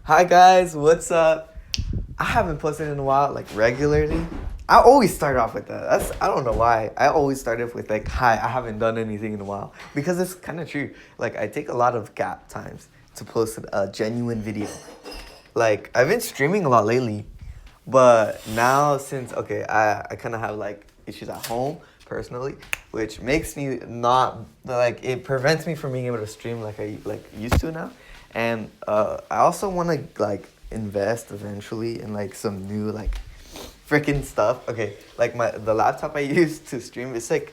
Hi guys, what's up? I haven't posted in a while, like regularly. I always start off with that. I don't know why. I always start off with like, hi, I haven't done anything in a while. Because it's kind of true. Like I take a lot of gap times to post a genuine video. Like I've been streaming a lot lately, but now since I kind of have like issues at home personally, which makes me not like it prevents me from being able to stream like I like used to now. And I also want to like invest eventually in like some new like freaking stuff. Okay, like the laptop I use to stream, it's like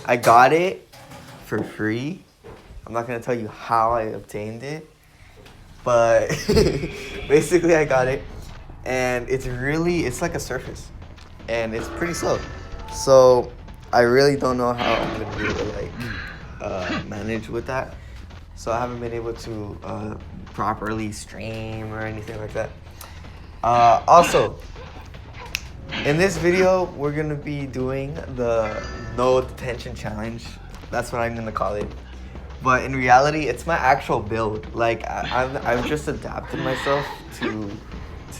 I got it for free. I'm not gonna tell you how I obtained it, but basically I got it, and it's like a Surface, and it's pretty slow. So I really don't know how I'm gonna be able to like manage with that. So I haven't been able to properly stream or anything like that. Also, in this video, we're gonna be doing the no detention challenge. That's what I'm gonna call it. But in reality, it's my actual build. Like I've just adapted myself to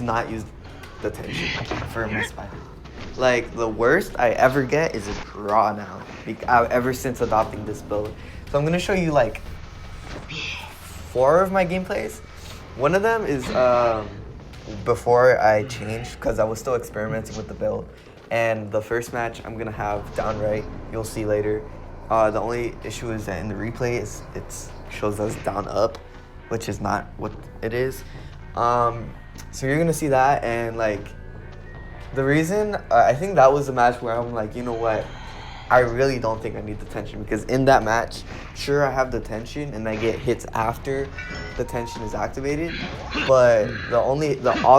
not use detention for my spider. Like the worst I ever get is a draw now. Ever since adopting this build, so I'm gonna show you like 4 of my gameplays. One of them is before I changed because I was still experimenting with the build. And the first match I'm gonna have down right. You'll see later. The only issue is that in the replay it shows us down up, which is not what it is. So you're gonna see that, and like the reason I think that was the match where I'm like, you know what, I really don't think I need detention, because in that match, sure I have detention and I get hits after detention is activated, but all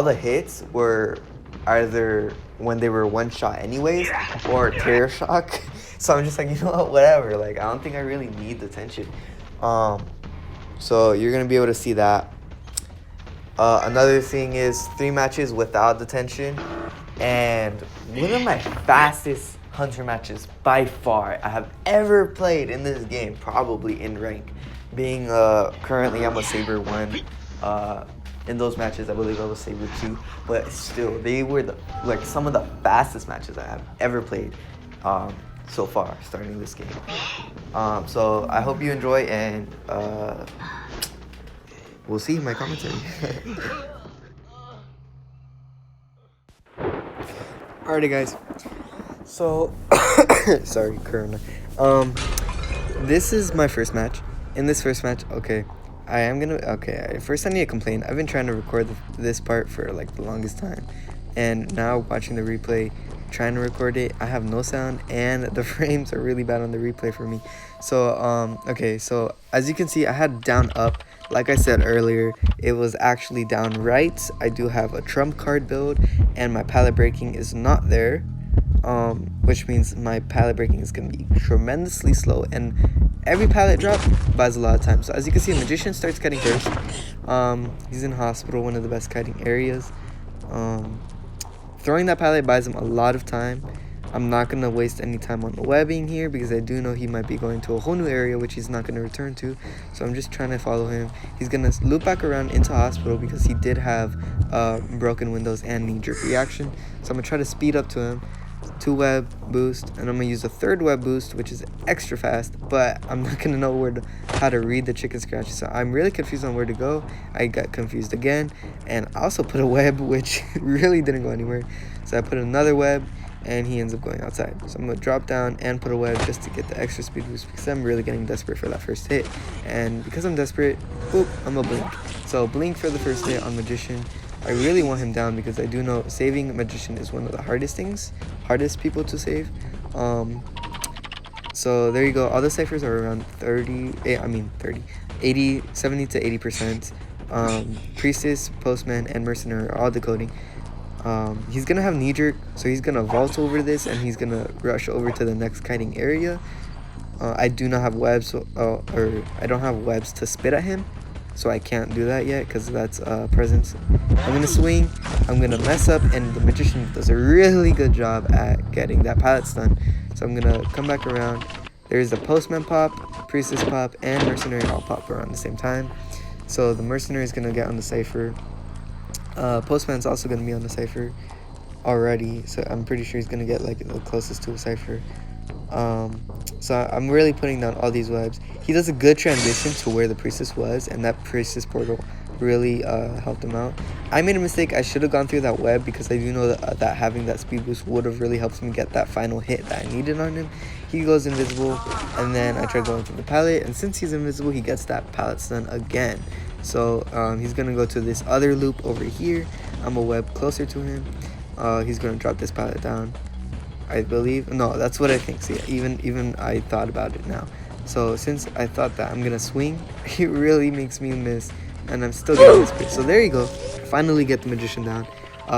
the hits were either when they were one shot anyways or terror shock. So I'm just like, you know what, whatever. Like I don't think I really need detention. So you're gonna be able to see that. Another thing is 3 matches without detention, and one of my fastest hunter matches by far I have ever played in this game, probably in rank, being currently I'm a Saber 1. In those matches I believe I was Saber 2, but still they were some of the fastest matches I have ever played so far starting this game. So I hope you enjoy, and we'll see my commentary. Alrighty guys, so sorry, Corona. This is my first match. In this first match, first I need to complain. I've been trying to record this part for like the longest time, and now watching the replay, trying to record it, I have no sound, and the frames are really bad on the replay for me. So so as you can see, I had down up. Like I said earlier, it was actually down right. I do have a trump card build, and my pallet breaking is not there, which means my pallet breaking is going to be tremendously slow, and every pallet drop buys a lot of time. So as you can see, Magician starts kiting first. He's in hospital, one of the best kiting areas. Throwing that pallet buys him a lot of time. I'm not going to waste any time on the webbing here, because I do know he might be going to a whole new area, which he's not going to return to. So I'm just trying to follow him. He's going to loop back around into hospital because he did have broken windows and knee-jerk reaction. So I'm going to try to speed up to him. 2 web boost, and I'm going to use a 3rd web boost, which is extra fast, but I'm not going to know how to read the chicken scratch. So I'm really confused on where to go. I got confused again, and I also put a web, which really didn't go anywhere. So I put another web, and he ends up going outside. So I'm going to drop down and put a web just to get the extra speed boost, because I'm really getting desperate for that first hit. And because I'm desperate, boop, I'm going to blink. So blink for the first hit on Magician. I really want him down, because I do know saving Magician is one of the hardest people to save. So there you go. All the ciphers are around 70 to 80%. Priestess, Postman, and Mercenary are all decoding. He's gonna have knee jerk, so he's gonna vault over this, and he's gonna rush over to the next kiting area. I do not have webs, or I don't have webs to spit at him, so I can't do that yet, because that's presence. I'm gonna swing, I'm gonna mess up, and the Magician does a really good job at getting that pallet stun. So I'm gonna come back around. There's a Postman pop, Priestess pop, and Mercenary all pop around the same time. So the mercenary is gonna get on the cipher. Postman's also gonna be on the cipher already, so I'm pretty sure he's gonna get like the closest to a cipher. So I'm really putting down all these webs. He does a good transition to where the priestess was, and that priestess portal really helped him out. I made a mistake. I should have gone through that web because I do know that having that speed boost would have really helped me get that final hit that I needed on him. He goes invisible, and then I try going through the pallet, and since he's invisible, he gets that pallet stun again. So he's gonna go to this other loop over here. I'm a web closer to him. He's gonna drop this pallet down, I believe. No, that's what I think. See, even I thought about it now. So since I thought that I'm gonna swing, it really makes me miss, and I'm still getting this priest. So there you go. Finally get the magician down.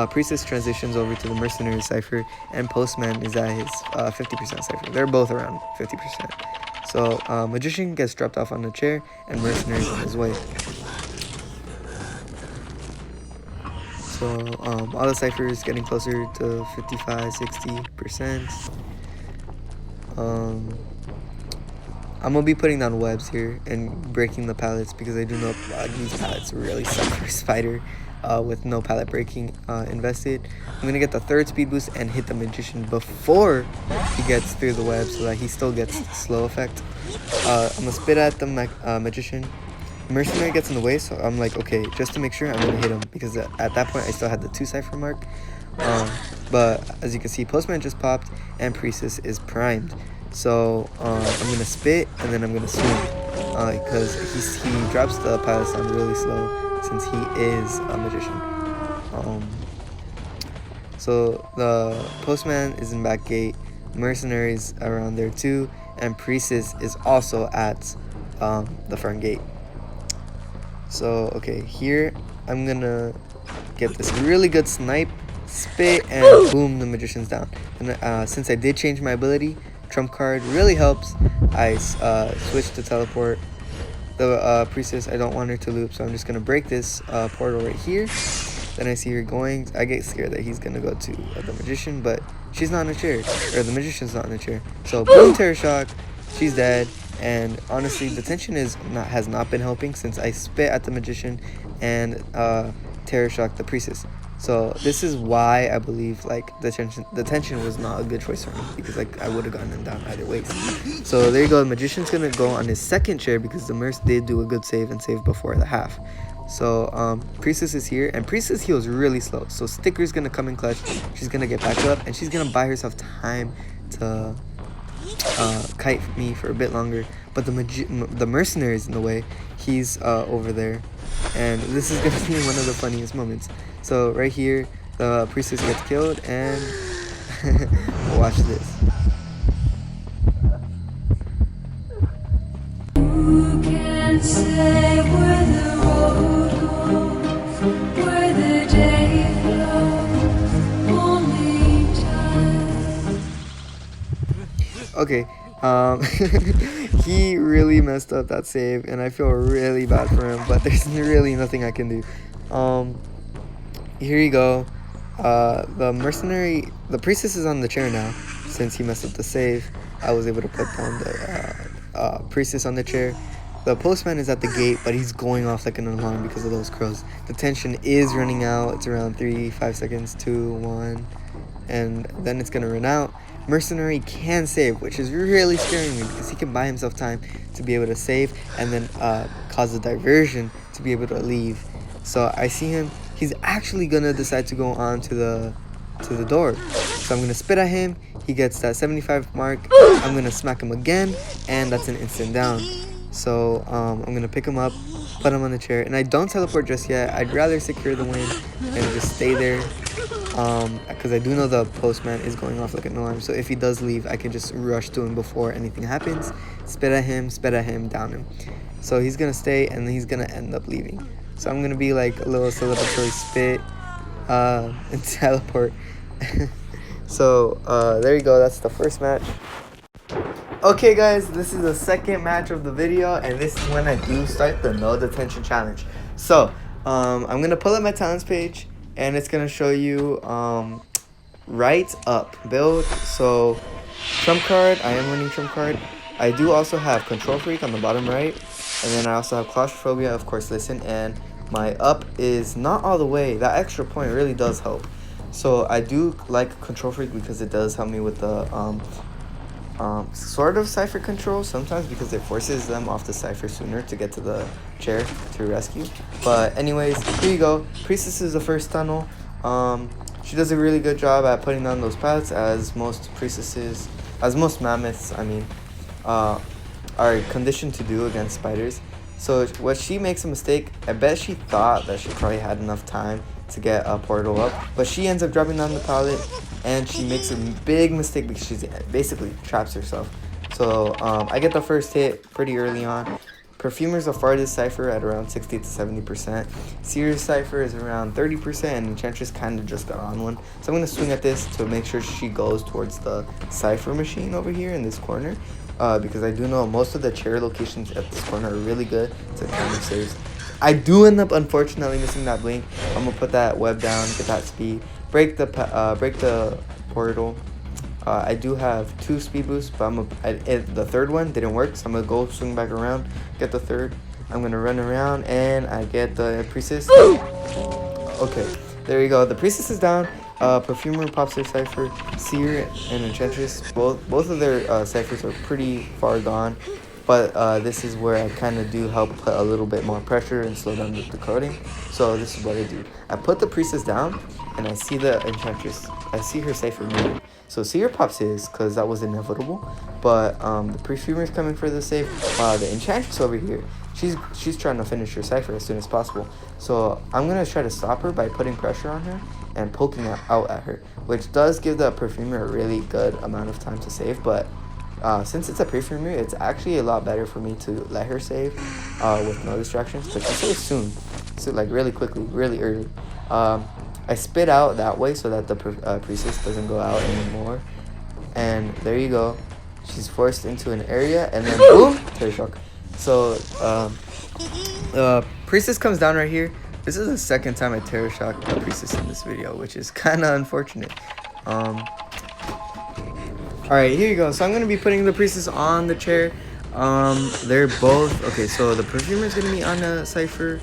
Priestess transitions over to the mercenary cipher, and Postman is at his 50% cipher. They're both around 50%. So magician gets dropped off on the chair, and mercenary's on his way. So all the ciphers getting closer to 55-60%. I'm gonna be putting down webs here and breaking the pallets because I do know these pallets really suck for Spider with no pallet breaking invested. I'm gonna get the third speed boost and hit the magician before he gets through the web so that he still gets the slow effect. I'm gonna spit at the magician. Mercenary gets in the way, so I'm like, okay, just to make sure, I'm gonna hit him because at that point I still had the 2 cipher mark. But as you can see, Postman just popped and Priestess is primed. So I'm gonna spit and then I'm gonna swing because he drops the pilot sound really slow since he is a magician. So the Postman is in back gate, Mercenaries around there too, and Priestess is also at the front gate. So okay, here I'm gonna get this really good snipe, spit, and boom, the magician's down. And since I did change my ability, trump card really helps. I switched to teleport. The priestess, I don't want her to loop, so I'm just gonna break this portal right here. Then I see her going. I get scared that he's gonna go to the magician, but she's not in a chair, or the magician's not in a chair. So boom, terror shock, she's dead. And honestly, detention has not been helping since I spit at the magician and terror shock the priestess. So this is why I believe like detention was not a good choice for me, because like I would have gotten him down either ways. So there you go. The magician's gonna go on his second chair because the merc did do a good save and save before the half. So priestess is here, and priestess heals really slow. So sticker's gonna come in clutch. She's gonna get back up, and she's gonna buy herself time to kite me for a bit longer. But the mercenary is in the way. He's over there, and this is gonna be one of the funniest moments. So right here, the priestess gets killed, and watch this. Who can say where the road goes, where the day flows, only time. Okay, he really messed up that save, and I feel really bad for him, but there's really nothing I can do. Here you go. The priestess is on the chair now. Since he messed up the save, I was able to put down the priestess on the chair. The postman is at the gate, but he's going off like an alarm because of those crows. The tension is running out. It's around 5 seconds, 2, 1, and then it's gonna run out. Mercenary can save, which is really scaring me because he can buy himself time to be able to save and then cause a diversion to be able to leave. So I see him. He's actually gonna decide to go on to the door. So I'm gonna spit at him. He gets that 75 mark. I'm gonna smack him again, and that's an instant down. So I'm gonna pick him up, put him on the chair, and I don't teleport just yet. I'd rather secure the win and just stay there, because I do know the postman is going off like an alarm. So if he does leave, I can just rush to him before anything happens. Spit at him, down him. So he's gonna stay, and he's gonna end up leaving. So I'm gonna be like a little celebratory spit and teleport. So there you go. That's the first match. Okay guys, this is the second match of the video, and this is when I do start the no detention challenge. So I'm gonna pull up my talents page, and it's gonna show you right up build. So trump card, I am running trump card. I do also have control freak on the bottom right, And then I also have claustrophobia, of course, listen, and my up is not all the way. That extra point really does help. So I do like Control Freak because it does help me with the sort of cipher control sometimes, because it forces them off the cipher sooner to get to the chair to rescue. But anyways, here you go. Priestess is the first tunnel. She does a really good job at putting down those pallets, as most mammoths, are conditioned to do against spiders. So what she makes a mistake, I bet she thought that she probably had enough time to get a portal up, but she ends up dropping down the pallet, and she makes a big mistake because she basically traps herself. So I get the first hit pretty early on. Perfumer's the farthest cipher at around 60 to 70%. Seer's cipher is around 30%, and Enchantress kind of just got on one. So I'm going to swing at this to make sure she goes towards the cipher machine over here in this corner. Because I do know most of the chair locations at this corner are really good to kind of save. I do end up unfortunately missing that blink. I'm gonna put that web down, get that speed, break the portal. I do have 2 speed boosts, but the third one didn't work, so I'm gonna go swing back around, get the third. I'm gonna run around and I get the priestess. Okay, there you go. The priestess is down. Perfumer pops their cipher. Seer and Enchantress, both of their ciphers are pretty far gone, but this is where I kind of do help put a little bit more pressure and slow down the decoding. So this is what I do. I put the priestess down, and I see the Enchantress. I see her cipher moving. So Seer pops his, because that was inevitable. But the Perfumer's coming for the save. The Enchantress over here, she's trying to finish her cipher as soon as possible. So I'm going to try to stop her by putting pressure on her and poking out at her, which does give the Perfumer a really good amount of time to save. But since it's a Perfumer, it's actually a lot better for me to let her save with no distractions, but she saves soon. So like really quickly, really early. I spit out that way so that the priestess doesn't go out anymore. And there you go. She's forced into an area, and then boom, terror shock. So priestess comes down right here. This is the second time I terror shocked the priestess in this video, which is kind of unfortunate. Alright, here you go. So I'm going to be putting the priestess on the chair. They're both... Okay, so the Perfumer is going to be on the cipher.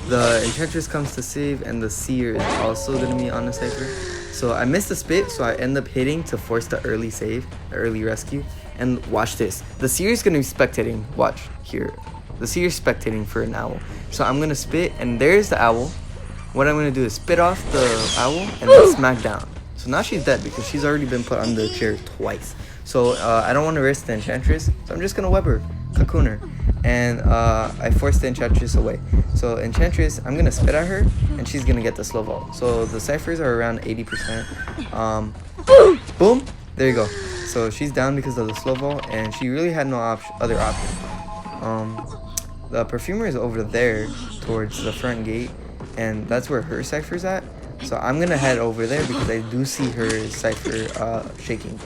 The Enchantress comes to save, and the Seer is also going to be on the cipher. So I missed the spit, so I end up hitting to force the early save, the early rescue. And watch this. The Seer is going to be spectating. Watch here. The Seer is spectating for an owl. So I'm going to spit, and there's the owl. What I'm going to do is spit off the owl and then smack down. So now she's dead because she's already been put on the chair twice. So I don't want to risk the Enchantress, so I'm just going to web her, cocoon her. And I forced the Enchantress away. So Enchantress, I'm going to spit at her, and she's going to get the slow vault. So the ciphers are around 80%. Boom, there you go. So she's down because of the slow vault, and she really had no other option. The Perfumer is over there towards the front gate, and that's where her cipher's at. So I'm going to head over there because I do see her cipher shaking.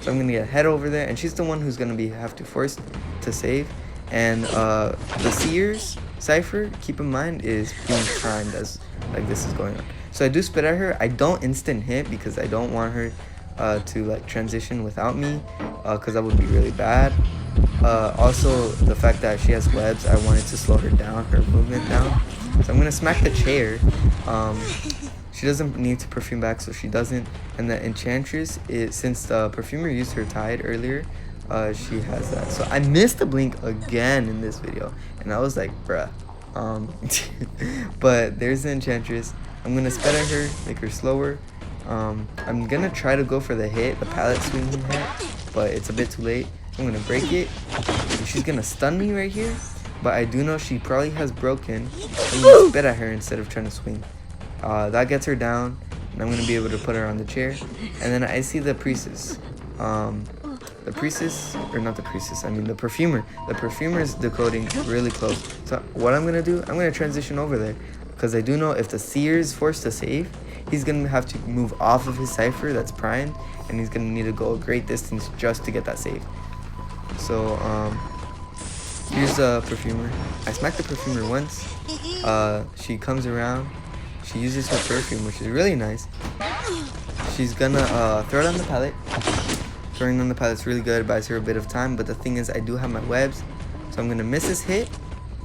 So I'm going to head over there, and she's the one who's going to have to force to save. And the Seer's cipher, keep in mind, is being timed as like this is going on. So I do spit at her. I don't instant hit because I don't want her to like transition without me, because that would be really bad. Also, the fact that she has webs, I wanted to slow her down, her movement down. So I'm gonna smack the chair. She doesn't need to perfume back, so she doesn't. And the Enchantress, since the Perfumer used her tide earlier, she has that. So I missed the blink again in this video, and I was like, bruh. But there's the Enchantress. I'm gonna spit at her, make her slower. I'm gonna try to go for the hit, the pallet swinging hit, but it's a bit too late. I'm gonna break it. She's gonna stun me right here, but I do know she probably has broken. I'm gonna spit at her instead of trying to swing. That gets her down, and I'm gonna be able to put her on the chair. And then I see the priestess. The priestess, or not the priestess, I mean the Perfumer. The Perfumer is decoding really close. So what I'm gonna do, I'm gonna transition over there, because I do know if the Seer is forced to save, he's gonna have to move off of his cipher that's primed, and he's gonna need to go a great distance just to get that save. So here's the Perfumer. I smacked the Perfumer once. She comes around. She uses her perfume, which is really nice. She's gonna throw it on the pallet. Throwing on the pallet's really good, buys her a bit of time, but the thing is I do have my webs, so I'm gonna miss this hit,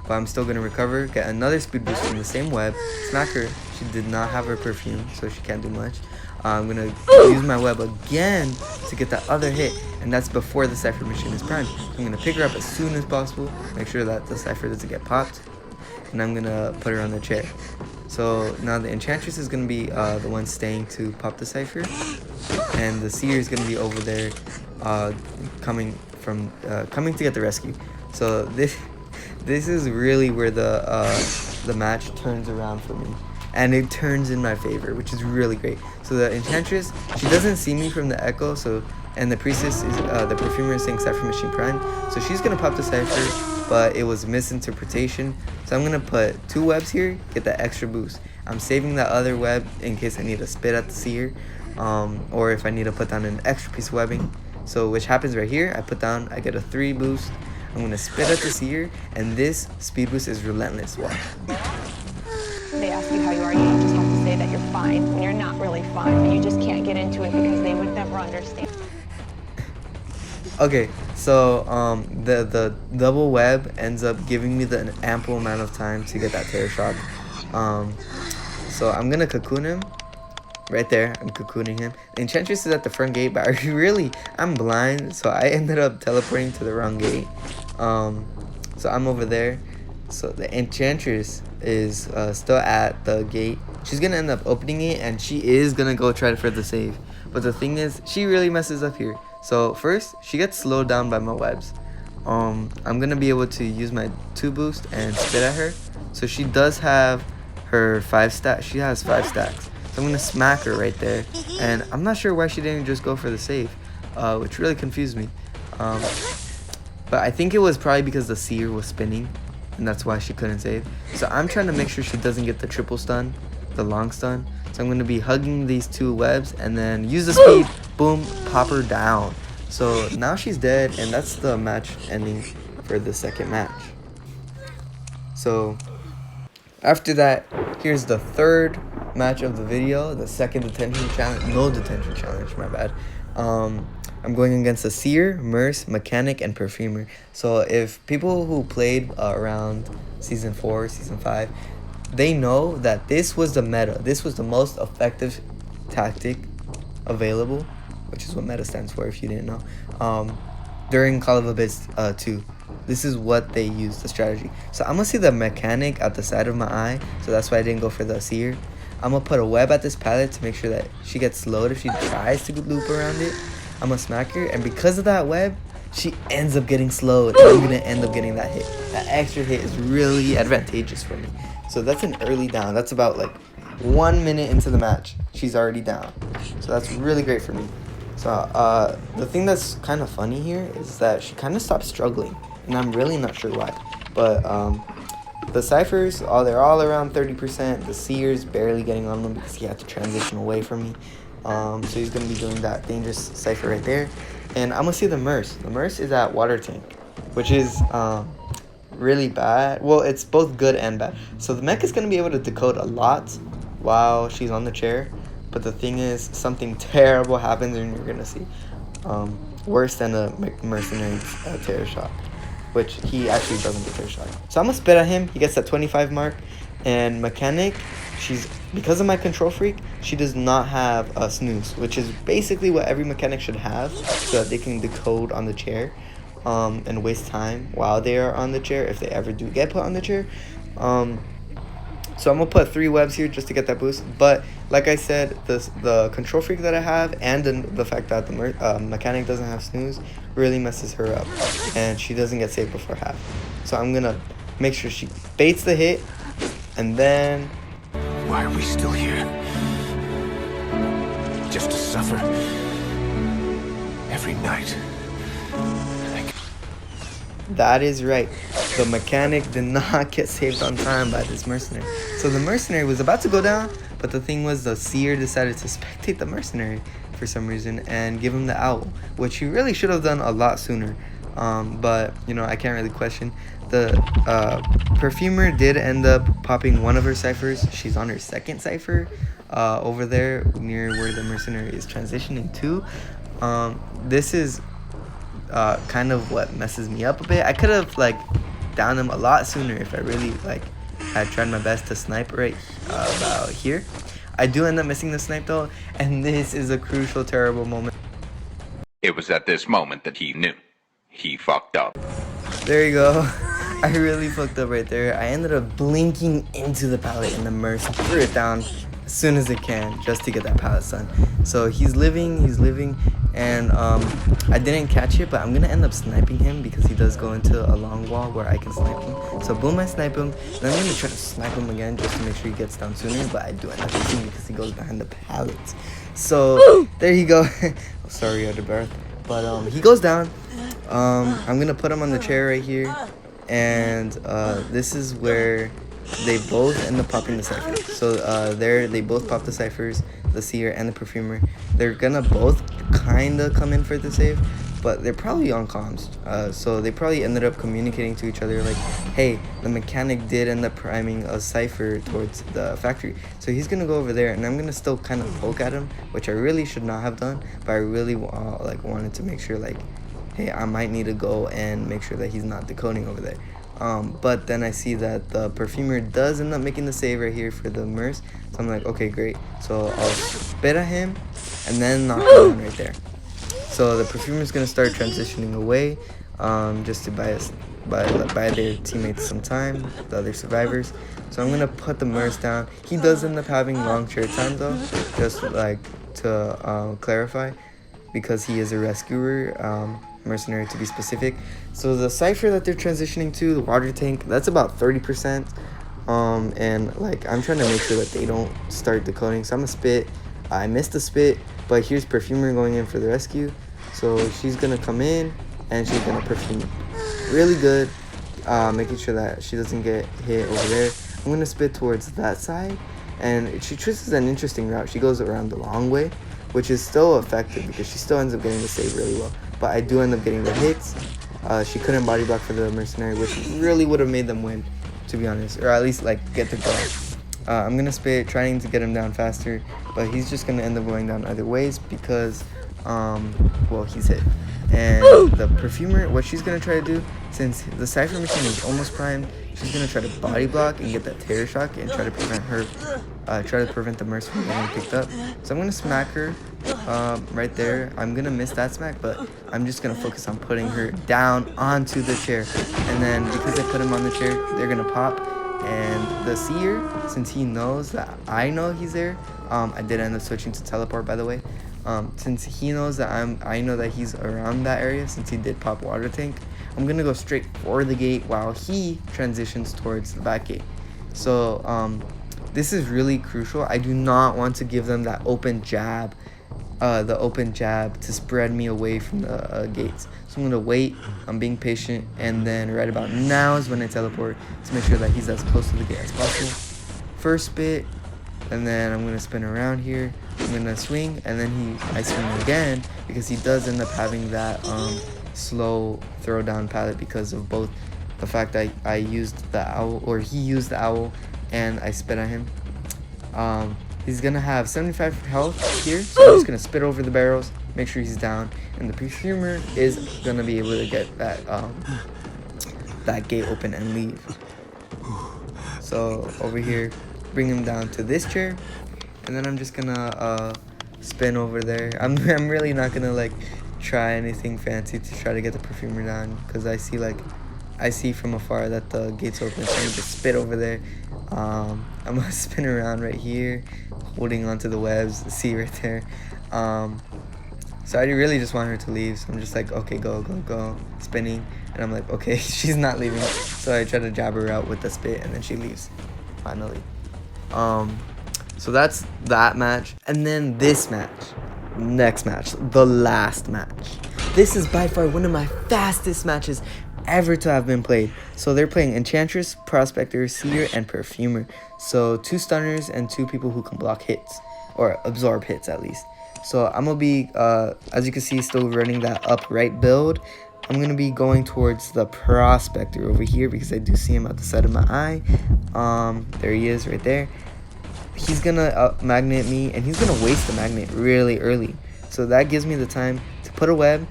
but I'm still gonna recover, get another speed boost from the same web, smack her. She did not have her perfume, so she can't do much. I'm gonna use my web again to get that other hit, and that's before the Cypher machine is primed. I'm gonna pick her up as soon as possible, make sure that the Cypher doesn't get popped, and I'm gonna put her on the chair. So now the Enchantress is gonna be the one staying to pop the Cypher, and the Seer is gonna be over there, coming to get the rescue. So this is really where the match turns around for me, and it turns in my favor, which is really great. So the Enchantress, she doesn't see me from the echo, and the Priestess is the Perfumer is saying Cypher Machine Prime, so she's gonna pop the Cypher, but it was misinterpretation. So I'm gonna put 2 webs here, get that extra boost. I'm saving that other web in case I need to spit at the Seer, or if I need to put down an extra piece of webbing. So which happens right here. I get a 3 boost. I'm gonna spit at the Seer, and this speed boost is relentless. Watch. They ask you how you are, you just have to say that you're fine when you're not really fine, and you just can't get into it because they would never understand. Okay, so the double web ends up giving me the ample amount of time to get that Terror Shock. So I'm gonna cocoon him. Right there, I'm cocooning him. The Enchantress is at the front gate, but I'm blind, so I ended up teleporting to the wrong gate. So I'm over there. So the Enchantress is still at the gate. She's gonna end up opening it, and she is gonna go try for the save. But the thing is, she really messes up here. So first, she gets slowed down by my webs. I'm gonna be able to use my 2 boost and spit at her. So she does have her 5 stacks. She has 5 stacks. So I'm gonna smack her right there. And I'm not sure why she didn't just go for the save, which really confused me. But I think it was probably because the Seer was spinning, and that's why she couldn't save. So I'm trying to make sure she doesn't get the triple stun, the long stun. So I'm gonna be hugging these 2 webs and then use the speed, boom, pop her down. So now she's dead, and that's the match ending for the second match. So after that, here's the 3rd match of the video, the second detention challenge. No detention challenge, my bad. I'm going against a Seer, Merce, Mechanic, and Perfumer. So if people who played around Season 4, Season 5, they know that this was the meta. This was the most effective tactic available, which is what meta stands for if you didn't know, during Call of Abyss 2. This is what they used, the strategy. So I'm gonna see the Mechanic at the side of my eye, so that's why I didn't go for the Seer. I'm gonna put a web at this pallet to make sure that she gets slowed if she tries to loop around it. I'm gonna smack her, and because of that web, she ends up getting slowed, and I'm gonna end up getting that hit. That extra hit is really advantageous for me. So that's an early down. That's about like 1 minute into the match. She's already down. So that's really great for me. So the thing that's kind of funny here is that she kind of stopped struggling, and I'm really not sure why. But the Cyphers, they're all around 30%. The Seer's barely getting on them because he had to transition away from me. So he's going to be doing that dangerous Cypher right there. And I'm going to see the Merce. The Merce is at Water Tank, which is really bad. Well, it's both good and bad. So the mech is going to be able to decode a lot while she's on the chair. But the thing is, something terrible happens, and you're going to see worse than a mercenary Terror Shock, which he actually doesn't get Terror Shock. So I'm going to spit at him. He gets that 25 mark. And Mechanic, because of my control freak, she does not have a snooze, which is basically what every Mechanic should have, so that they can decode on the chair and waste time while they are on the chair, if they ever do get put on the chair. So I'm gonna put 3 webs here just to get that boost. But like I said, the control freak that I have, and the fact that the Mechanic doesn't have snooze, really messes her up, and she doesn't get saved before half. So I'm gonna make sure she baits the hit, and then... Why are we still here? Just to suffer every night. That is right. The Mechanic did not get saved on time by this Mercenary. So the Mercenary was about to go down, but the thing was, the Seer decided to spectate the Mercenary for some reason and give him the owl, which he really should have done a lot sooner. But, you know, I can't really question. The Perfumer did end up popping one of her Cyphers. She's on her 2nd Cypher over there near where the Mercenary is transitioning to. This is kind of what messes me up a bit. I could have, like, down him a lot sooner if I really like had tried my best to snipe right about here. I do end up missing the snipe though, and this is a crucial, terrible moment. It was at this moment that he knew. He fucked up. There you go. I really fucked up right there. I ended up blinking into the pallet and the Merc threw it down as soon as it can just to get that pallet stun. So he's living, and I didn't catch it, but I'm gonna end up sniping him because he does go into a long wall where I can snipe him. So boom, I snipe him. Then I'm gonna try to snipe him again just to make sure he gets down sooner, but I do end up missing because he goes behind the pallet. So there you go. Sorry, out of breath. But he goes down. I'm gonna put him on the chair right here, and this is where they both end up popping the cipher. So they both pop the ciphers, the seer and the perfumer. They're gonna both kinda come in for the save, but they're probably on comms. So they probably ended up communicating to each other like, hey, the mechanic did end up priming a cipher towards the factory, so he's gonna go over there, and I'm gonna still kind of poke at him, which I really should not have done, but I really wanted to make sure like, hey, I might need to go and make sure that he's not decoding over there. But then I see that the perfumer does end up making the save right here for the Merc. So I'm like, okay, great. So I'll spit at him and then knock him down right there. So the perfumer's gonna start transitioning away, just to buy their teammates some time, the other survivors. So I'm gonna put the Merc down. He does end up having long chair time though, just like to clarify, because he is a rescuer. Mercenary to be specific. So the cipher that they're transitioning to, the water tank, that's about 30%. And like I'm trying to make sure that they don't start decoding. So I'm gonna spit. I missed the spit, but here's perfumer going in for the rescue. So she's gonna come in and she's gonna perfume really good, making sure that she doesn't get hit over there. I'm gonna spit towards that side, and she chooses an interesting route. She goes around the long way, which is still effective because she still ends up getting the save really well. But I do end up getting the hits. She couldn't body block for the mercenary, which really would have made them win, to be honest, or at least like get the goal. I'm gonna spit, trying to get him down faster, but he's just gonna end up going down either ways because, well, he's hit. And the perfumer, what she's gonna try to do, since the cipher machine is almost primed, she's gonna try to body block and get that terror shock and try to prevent her, try to prevent the Merc from getting picked up. So I'm gonna smack her right there. I'm gonna miss that smack, but I'm just gonna focus on putting her down onto the chair. And then because I put him on the chair, they're gonna pop. And the seer, since he knows that I know he's there, I did end up switching to teleport, by the way. Since he knows that I know that he's around that area, since he did pop water tank, I'm gonna go straight for the gate while he transitions towards the back gate. So this is really crucial. I do not want to give them that open jab, to spread me away from the gates. So I'm gonna wait. I'm being patient, and then right about now is when I teleport to make sure that he's as close to the gate as possible. First spit, and then I'm gonna spin around here. I'm gonna swing, and then I swing again because he does end up having that slow throw down pallet because of both the fact that I used the owl, or he used the owl, and I spit at him. He's gonna have 75 health here, so I'm just gonna spit over the barrels, make sure he's down, and the perfumer is gonna be able to get that gate open and leave. So over here, bring him down to this chair, and then I'm just gonna spin over there. I'm really not gonna like try anything fancy to try to get the perfumer down, because I see from afar that the gate's open, so I'm gonna just spit over there. I'm gonna spin around right here, holding onto the webs. See right there. So I really just want her to leave. So I'm just like, okay, go, spinning, and I'm like, okay, she's not leaving. So I try to jab her out with the spit, and then she leaves, finally. So that's that match, and then this match, next match, the last match. This is by far one of my fastest matches ever to have been played. So they're playing Enchantress, Prospector, Seer, and Perfumer. So 2 stunners and 2 people who can block hits, or absorb hits at least. So I'm gonna be, as you can see, still running that upright build. I'm gonna be going towards the Prospector over here because I do see him at the side of my eye. There he is right there. He's gonna magnet me, and he's gonna waste the magnet really early. So that gives me the time to put a web,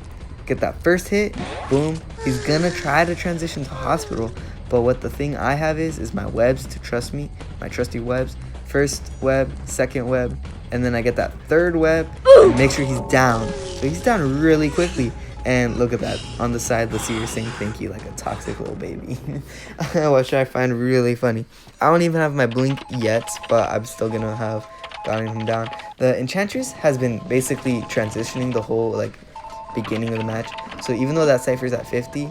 get that first hit, boom. He's gonna try to transition to hospital, But what the thing I have is my webs to trust me, my trusty webs. First web, second web, and then I get that third web and make sure he's down. So he's down really quickly. And look at that. On the side, the seer saying thank you like a toxic little baby. Which I find really funny. I don't even have my blink yet, but I'm still gonna have gotten him down. The Enchantress has been basically transitioning the whole like beginning of the match. So even though that Cypher's at 50,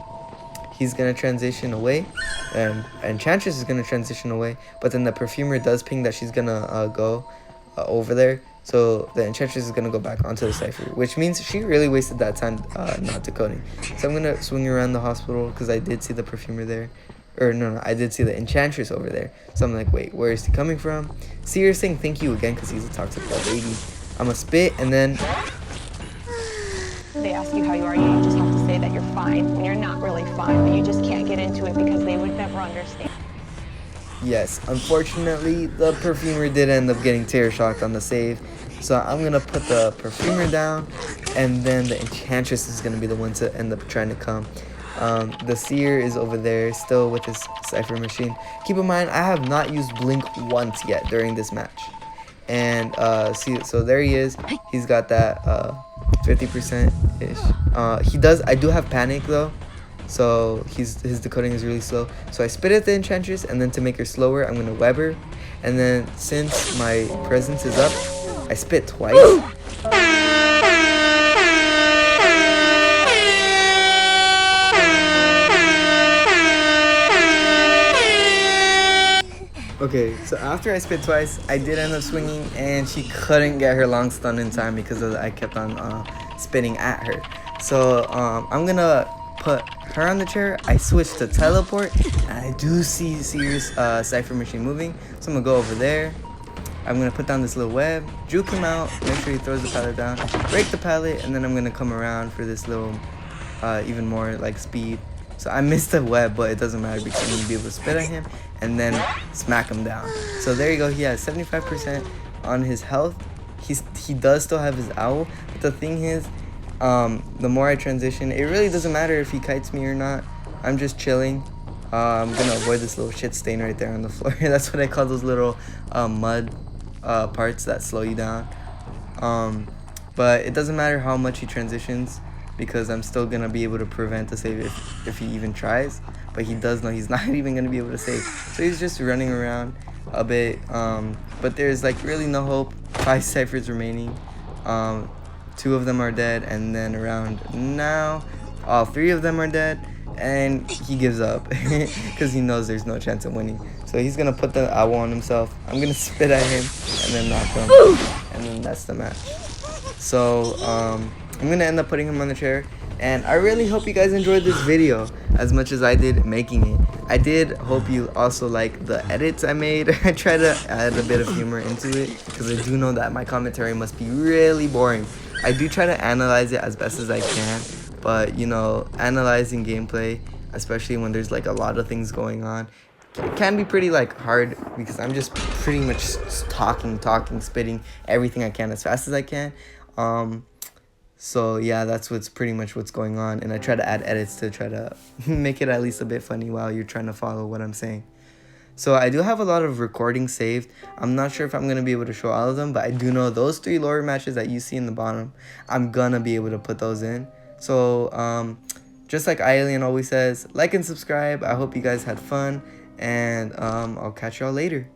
he's gonna transition away, and Enchantress is gonna transition away. But then the Perfumer does ping that she's gonna go over there. So the Enchantress is gonna go back onto the Cypher, which means she really wasted that time not decoding. So I'm gonna swing around the hospital because I did see the Perfumer there. Or no, I did see the Enchantress over there. So I'm like, wait, where is he coming from? Seer saying thank you again because he's a toxic little baby. I'm gonna spit and then They ask you how you are, you just have to say that you're fine when you're not really fine, but you just can't get into it because they would never understand. yes, unfortunately, the Perfumer did end up getting Terror Shocked on the save. So I'm going to put the Perfumer down, and then the Enchantress is going to be the one to end up trying to come. The Seer is over there still with his Cypher machine. Keep in mind, I have not used Blink once yet during this match. And see, so there he is. He's got that 50%-ish. I do have Panic though. So his decoding is really slow. So I spit at the Enchantress, and then to make her slower, I'm gonna web her. And then since my presence is up, I spit twice. Okay, so after I spit twice, I did end up swinging, and she couldn't get her long stun in time because I kept on spitting at her. So I'm gonna put her on the chair. I switch to teleport, and I do see Seer's Cypher machine moving. So I'm gonna go over there. I'm gonna put down this little web, juke him out, make sure he throws the pallet down, break the pallet, and then I'm gonna come around for this little even more like speed. So I missed the web, but it doesn't matter because I'm gonna be able to spit at him and then smack him down. So there you go. He has 75% on his health. He does still have his owl, but the thing is, the more I transition, it really doesn't matter if he kites me or not. I'm just chilling. I'm gonna avoid this little shit stain right there on the floor. That's what I call those little mud parts that slow you down. But it doesn't matter how much he transitions, because I'm still gonna be able to prevent the save if he even tries. But he does know he's not even gonna be able to save, so he's just running around a bit. But there's like really no hope. 5 Cyphers remaining. 2 of them are dead, and then around now all 3 of them are dead, and he gives up because he knows there's no chance of winning. So he's gonna put the owl on himself. I'm gonna spit at him and then knock him, and then that's the match. So I'm gonna end up putting him on the chair, and I really hope you guys enjoyed this video as much as I did making it. I did hope you also like the edits I made. I try to add a bit of humor into it because I do know that my commentary must be really boring. I do try to analyze it as best as I can, but you know, analyzing gameplay, especially when there's like a lot of things going on, it can be pretty like hard because I'm just pretty much talking, spitting everything I can as fast as I can. So yeah, that's pretty much what's going on, and I try to add edits to try to make it at least a bit funny while you're trying to follow what I'm saying. So I do have a lot of recordings saved. I'm not sure if I'm going to be able to show all of them, but I do know those 3 lower matches that you see in the bottom, I'm going to be able to put those in. So just like Alien always says, like and subscribe. I hope you guys had fun, and I'll catch y'all later.